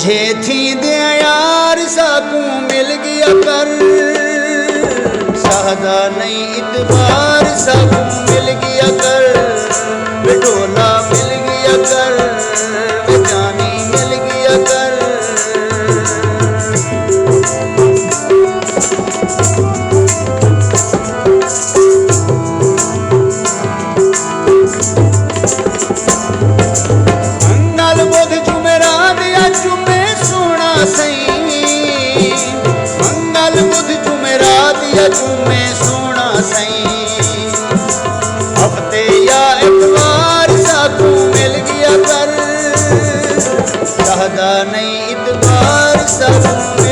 जे थी दे यार साकू मिल गया कर, सादा नहीं इतबार साकू मिल गया कर, बिटोला मिल गया कर, बेजानी मिल गया कर। मंगल बुध जुमेरात या जुमे सोना सही, मंगल बुध जुमेरात या जुमे सोना सही, हफ्ते या इतवार साकू मिल गया कर, सादा नहीं इतबार साकू